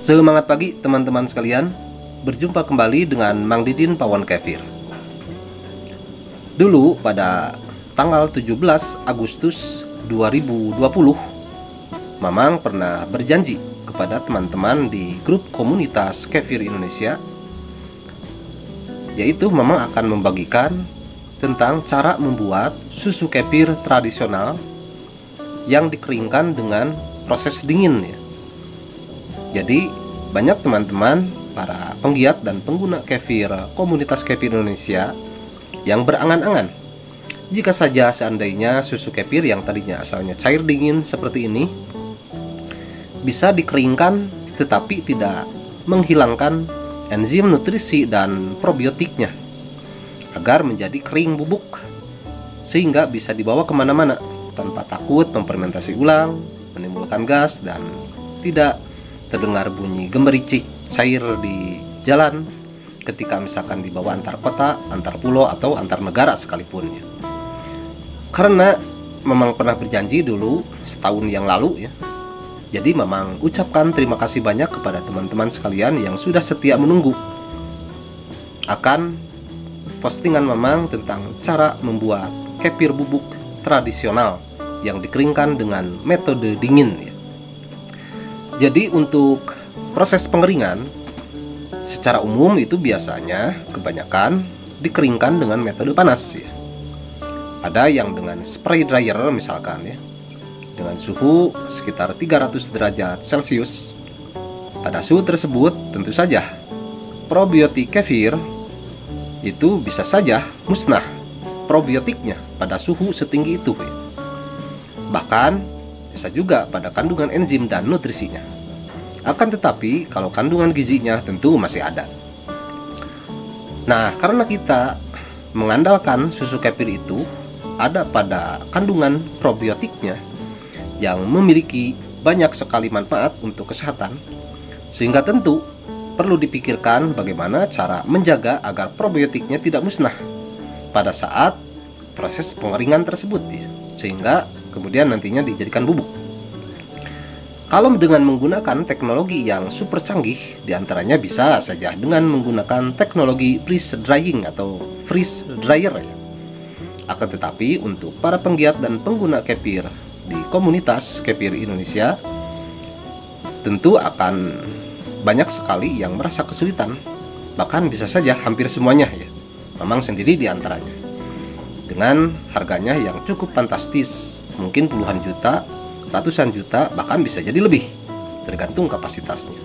Semangat pagi teman-teman sekalian. Berjumpa kembali dengan Mang Didin Pawon Kefir. Dulu pada tanggal 17 Agustus 2020, Mamang pernah berjanji kepada teman-teman di grup komunitas Kefir Indonesia, yaitu Mamang akan membagikan tentang cara membuat susu kefir tradisional yang dikeringkan dengan proses dingin ya. Jadi banyak teman-teman para penggiat dan pengguna kefir komunitas Kefir Indonesia yang berangan-angan jika saja seandainya susu kefir yang tadinya asalnya cair dingin seperti ini bisa dikeringkan tetapi tidak menghilangkan enzim nutrisi dan probiotiknya agar menjadi kering bubuk sehingga bisa dibawa kemana-mana tanpa takut memfermentasi ulang, menimbulkan gas, dan tidak terdengar bunyi gemericik cair di jalan ketika misalkan dibawa antar kota, antar pulau, atau antar negara sekalipun ya. Karena memang pernah berjanji dulu setahun yang lalu ya. Jadi memang ucapkan terima kasih banyak kepada teman-teman sekalian yang sudah setia menunggu akan postingan Mamang tentang cara membuat kefir bubuk tradisional yang dikeringkan dengan metode dingin ya. Jadi untuk proses pengeringan secara umum itu biasanya kebanyakan dikeringkan dengan metode panas ya. Ada yang dengan spray dryer misalkan ya, dengan suhu sekitar 300 derajat Celcius. Pada suhu tersebut tentu saja probiotik kefir itu bisa saja musnah probiotiknya pada suhu setinggi itu ya. Bahkan bisa juga pada kandungan enzim dan nutrisinya. Akan tetapi kalau kandungan gizinya tentu masih ada. Nah, karena kita mengandalkan susu kefir itu ada pada kandungan probiotiknya yang memiliki banyak sekali manfaat untuk kesehatan, sehingga tentu perlu dipikirkan bagaimana cara menjaga agar probiotiknya tidak musnah pada saat proses pengeringan tersebut ya, sehingga kemudian nantinya dijadikan bubuk. Kalau dengan menggunakan teknologi yang super canggih, diantaranya bisa saja dengan menggunakan teknologi freeze drying atau freeze dryer ya. Akan tetapi untuk para penggiat dan pengguna kefir di komunitas Kefir Indonesia tentu akan banyak sekali yang merasa kesulitan, bahkan bisa saja hampir semuanya ya. Memang sendiri diantaranya dengan harganya yang cukup fantastis, mungkin puluhan juta, ratusan juta, bahkan bisa jadi lebih tergantung kapasitasnya.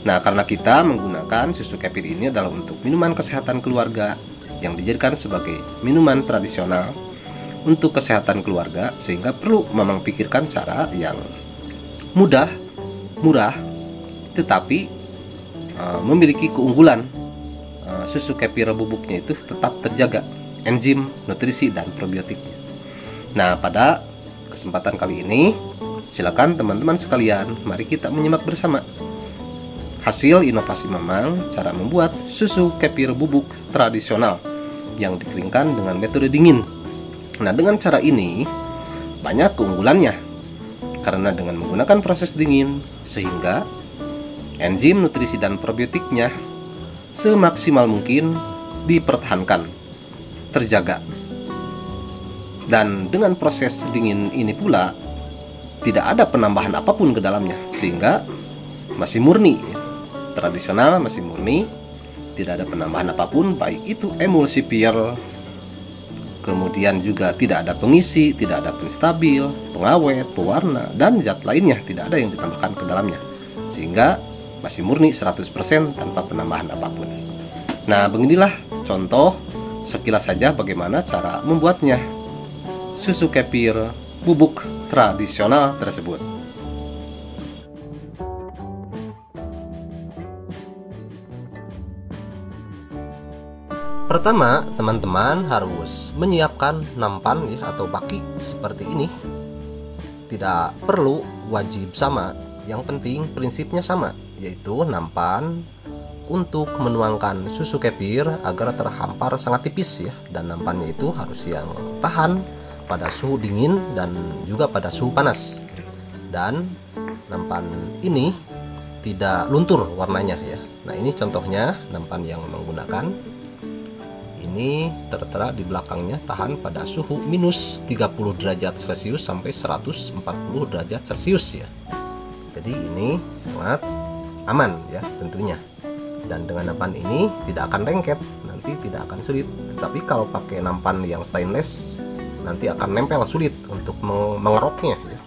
Nah, karena kita menggunakan susu kefir ini adalah untuk minuman kesehatan keluarga yang dijadikan sebagai minuman tradisional untuk kesehatan keluarga, sehingga perlu memang pikirkan cara yang mudah, murah, tetapi memiliki keunggulan. Susu kefir bubuknya itu tetap terjaga enzim, nutrisi, dan probiotiknya. Nah, pada kesempatan kali ini silakan teman-teman sekalian, mari kita menyimak bersama hasil inovasi Mamang cara membuat susu kefir bubuk tradisional yang dikeringkan dengan metode dingin. Nah, dengan cara ini banyak keunggulannya karena dengan menggunakan proses dingin sehingga enzim, nutrisi, dan probiotiknya semaksimal mungkin dipertahankan, terjaga. Dan dengan proses dingin ini pula tidak ada penambahan apapun ke dalamnya, sehingga masih murni tradisional, masih murni, tidak ada penambahan apapun, baik itu emulsifier, kemudian juga tidak ada pengisi, tidak ada penstabil, pengawet, pewarna, dan zat lainnya, tidak ada yang ditambahkan ke dalamnya, sehingga masih murni 100% tanpa penambahan apapun. Nah, beginilah contoh sekilas saja bagaimana cara membuatnya susu kefir bubuk tradisional tersebut. Pertama, teman-teman harus menyiapkan nampan ya, atau baki seperti ini. Tidak perlu wajib sama, yang penting prinsipnya sama, yaitu nampan untuk menuangkan susu kefir agar terhampar sangat tipis ya, dan nampannya itu harus yang tahan pada suhu dingin dan juga pada suhu panas. Dan nampan ini tidak luntur warnanya ya. Nah, ini contohnya nampan yang menggunakan. Ini tertera di belakangnya tahan pada suhu minus 30 derajat Celcius sampai 140 derajat Celcius ya. Jadi ini sangat aman ya tentunya. Dan dengan nampan ini tidak akan lengket, nanti tidak akan sulit. Tetapi kalau pakai nampan yang stainless, nanti akan nempel, sulit untuk mengeroknya ya.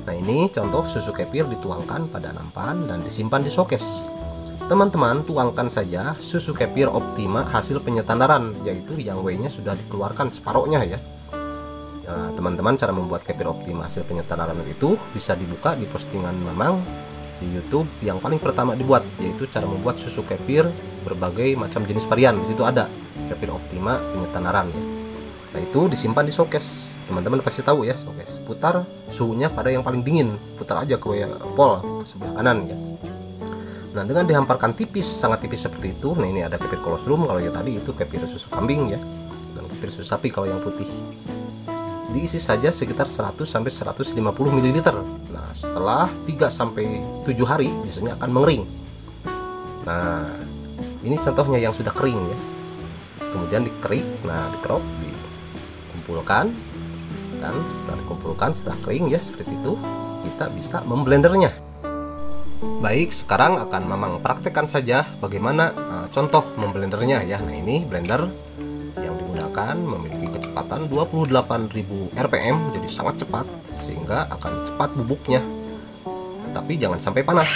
Nah, ini contoh susu kefir dituangkan pada nampan dan disimpan di showcase. Teman-teman tuangkan saja susu kefir Optima hasil penyetandaran, yaitu yang whey-nya sudah dikeluarkan separohnya ya. Teman-teman, cara membuat kefir Optima hasil penyetandaran itu bisa dibuka di postingan Mamang di YouTube yang paling pertama dibuat, yaitu cara membuat susu kefir berbagai macam jenis varian. Di situ ada kefir Optima penyetandaran ya. Nah, itu disimpan di showcase. Teman-teman pasti tahu ya showcase. Putar suhunya pada yang paling dingin, putar aja ke pol sebelah kanan ya. Nah, dengan dihamparkan tipis, sangat tipis seperti itu. Nah, ini ada kefir kolostrum, kalau yang tadi itu kefir susu kambing ya, dan kefir susu sapi kalau yang putih. Diisi saja sekitar 100 sampai 150 ml. Nah, setelah 3 sampai 7 hari biasanya akan mengering. Nah, ini contohnya yang sudah kering ya. Kemudian dikerik, nah dikerok, dikumpulkan, dan setelah dikumpulkan, setelah kering ya seperti itu, kita bisa memblendernya. Baik, sekarang akan Mamang praktekkan saja bagaimana contoh memblendernya ya. Nah, ini blender yang digunakan memiliki kecepatan 28.000 rpm, jadi sangat cepat sehingga akan cepat bubuknya. Tapi jangan sampai panas.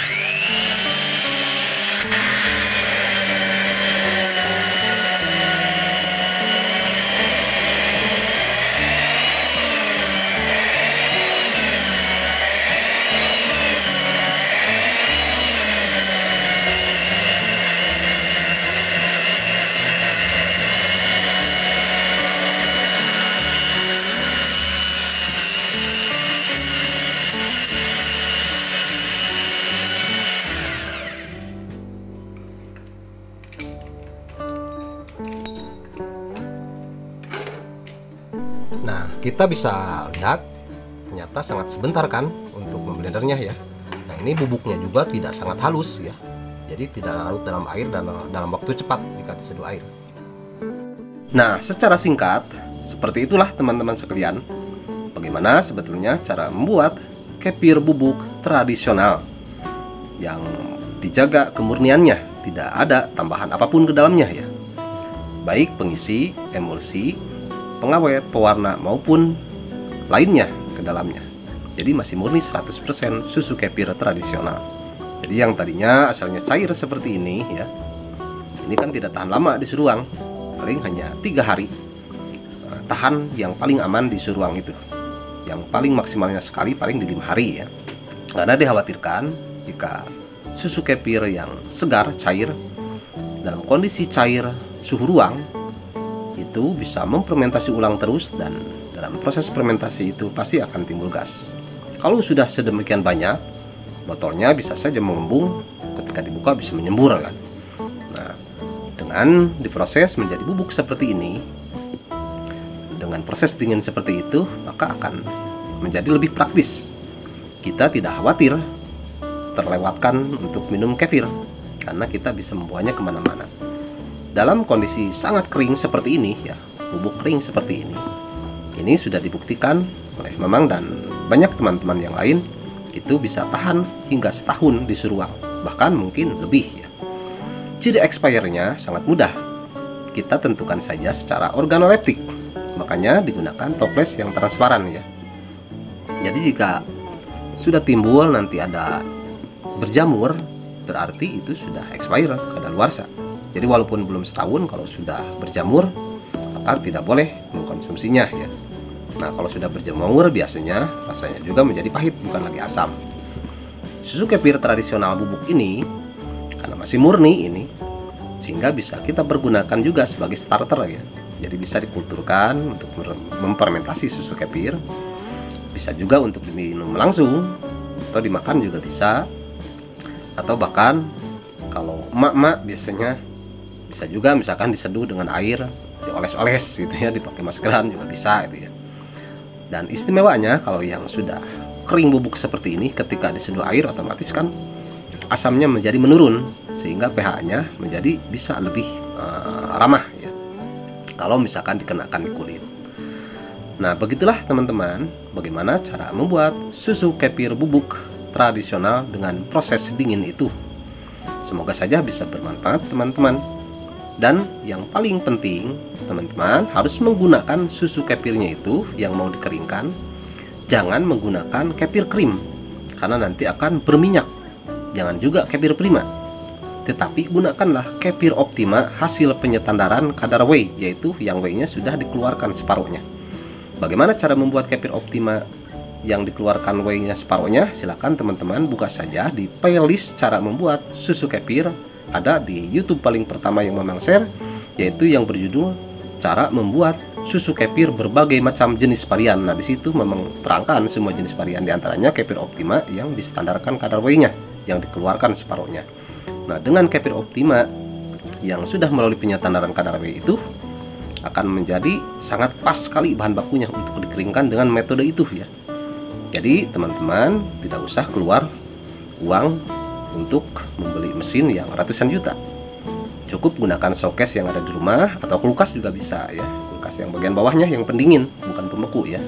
Nah, kita bisa lihat ternyata sangat sebentar kan untuk memblendernya ya. Nah, ini bubuknya juga tidak sangat halus ya. Jadi tidak larut dalam air dan dalam waktu cepat jika diseduh air. Nah, secara singkat seperti itulah teman-teman sekalian, bagaimana sebetulnya cara membuat kefir bubuk tradisional yang dijaga kemurniannya, tidak ada tambahan apapun ke dalamnya ya. Baik pengisi, emulsi, pengawet, pewarna maupun lainnya ke dalamnya. Jadi masih murni 100% susu kefir tradisional. Jadi yang tadinya asalnya cair seperti ini ya, ini kan tidak tahan lama di ruang, paling hanya 3 hari. Tahan yang paling aman di ruang itu. Yang paling maksimalnya sekali paling di 5 hari ya. Karena dikhawatirkan jika susu kefir yang segar, cair, dalam kondisi cair suhu ruang, itu bisa memfermentasi ulang terus, dan dalam proses fermentasi itu pasti akan timbul gas. Kalau sudah sedemikian banyak, botolnya bisa saja mengembung, ketika dibuka bisa menyembur kan. Nah, dengan diproses menjadi bubuk seperti ini, dengan proses dingin seperti itu, maka akan menjadi lebih praktis. Kita tidak khawatir terlewatkan untuk minum kefir, karena kita bisa membawanya kemana-mana. Dalam kondisi sangat kering seperti ini ya, bubuk kering seperti ini sudah dibuktikan oleh Mamang dan banyak teman-teman yang lain, itu bisa tahan hingga setahun di ruang, bahkan mungkin lebih ya. Ciri expire-nya sangat mudah, kita tentukan saja secara organoleptik, makanya digunakan toples yang transparan ya. Jadi jika sudah timbul nanti ada berjamur, berarti itu sudah expire, kadaluarsa. Jadi walaupun belum setahun, kalau sudah berjamur maka tidak boleh mengkonsumsinya ya. Nah, kalau sudah berjamur biasanya rasanya juga menjadi pahit, bukan lagi asam. Susu kefir tradisional bubuk ini karena masih murni ini, sehingga bisa kita pergunakan juga sebagai starter ya. Jadi bisa dikulturkan untuk memfermentasi susu kefir, bisa juga untuk diminum langsung atau dimakan juga bisa, atau bahkan kalau emak-emak biasanya bisa juga misalkan diseduh dengan air, dioles-oles gitu ya, dipakai maskeran juga bisa itu ya. Dan istimewanya kalau yang sudah kering bubuk seperti ini, ketika diseduh air otomatis kan asamnya menjadi menurun, sehingga pH-nya menjadi bisa lebih ramah ya, kalau misalkan dikenakan di kulit. Nah, begitulah teman-teman bagaimana cara membuat susu kefir bubuk tradisional dengan proses dingin itu. Semoga saja bisa bermanfaat teman-teman. Dan yang paling penting, teman-teman harus menggunakan susu kefirnya itu yang mau dikeringkan. Jangan menggunakan kefir krim, karena nanti akan berminyak. Jangan juga kefir prima, tetapi gunakanlah kefir optima hasil penyetandaran kadar whey, yaitu yang whey-nya sudah dikeluarkan separuhnya. Bagaimana cara membuat kefir optima yang dikeluarkan whey-nya separuhnya? Silakan teman-teman buka saja di playlist cara membuat susu kefir, ada di YouTube paling pertama yang memang share, yaitu yang berjudul cara membuat susu kefir berbagai macam jenis varian. Nah, di situ memang terangkan semua jenis varian, diantaranya kefir optima yang distandarkan kadar whey-nya yang dikeluarkan separuhnya. Nah, dengan kefir optima yang sudah melalui penyetandaran kadar whey itu akan menjadi sangat pas sekali bahan bakunya untuk dikeringkan dengan metode itu ya. Jadi teman-teman tidak usah keluar uang untuk membeli mesin yang ratusan juta. Cukup gunakan showcase yang ada di rumah, atau kulkas juga bisa ya. Kulkas yang bagian bawahnya yang pendingin, bukan pembeku ya.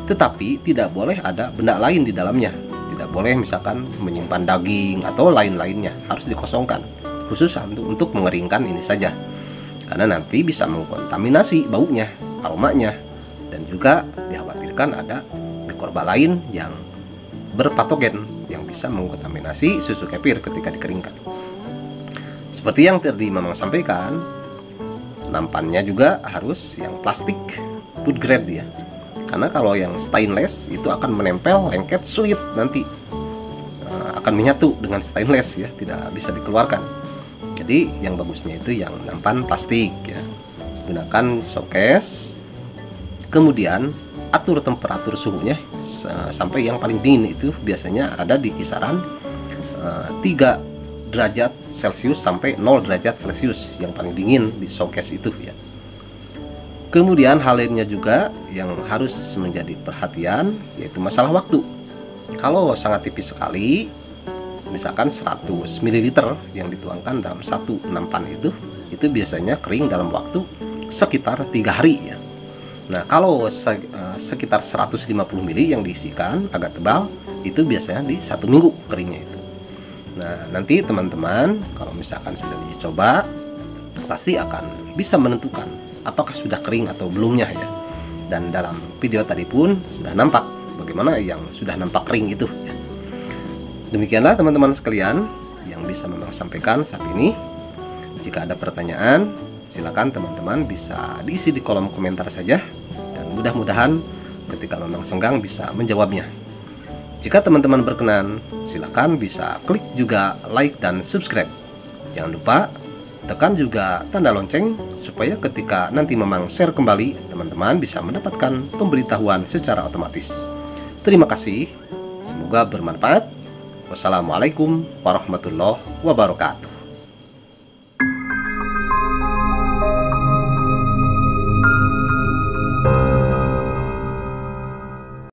Tetapi tidak boleh ada benda lain di dalamnya. Tidak boleh misalkan menyimpan daging atau lain-lainnya, harus dikosongkan khusus untuk mengeringkan ini saja, karena nanti bisa mengkontaminasi baunya, aromanya, dan juga dikhawatirkan ada mikroba lain yang berpatogen yang bisa mengkontaminasi susu kefir ketika dikeringkan. Seperti yang tadi memang sampaikan, nampannya juga harus yang plastik food grade ya. Karena kalau yang stainless itu akan menempel, lengket, sulit nanti akan menyatu dengan stainless ya, tidak bisa dikeluarkan. Jadi yang bagusnya itu yang nampan plastik ya. Gunakan showcase, kemudian atur temperatur suhunya sampai yang paling dingin itu biasanya ada di kisaran 3 derajat Celcius sampai 0 derajat Celcius yang paling dingin di showcase itu ya. Kemudian hal lainnya juga yang harus menjadi perhatian yaitu masalah waktu. Kalau sangat tipis sekali, misalkan 100 ml yang dituangkan dalam satu nampan itu biasanya kering dalam waktu sekitar 3 hari ya. Nah, kalau sekitar 150 ml yang diisikan agak tebal, itu biasanya di 1 minggu keringnya itu. Nah, nanti teman-teman kalau misalkan sudah dicoba, pasti akan bisa menentukan apakah sudah kering atau belumnya ya. Dan dalam video tadi pun sudah nampak bagaimana yang sudah nampak kering itu ya. Demikianlah teman-teman sekalian yang bisa memang sampaikan saat ini. Jika ada pertanyaan, silakan teman-teman bisa diisi di kolom komentar saja, dan mudah-mudahan ketika memang senggang bisa menjawabnya. Jika teman-teman berkenan, silakan bisa klik juga like dan subscribe. Jangan lupa tekan juga tanda lonceng supaya ketika nanti memang share kembali, teman-teman bisa mendapatkan pemberitahuan secara otomatis. Terima kasih, semoga bermanfaat. Wassalamualaikum warahmatullahi wabarakatuh.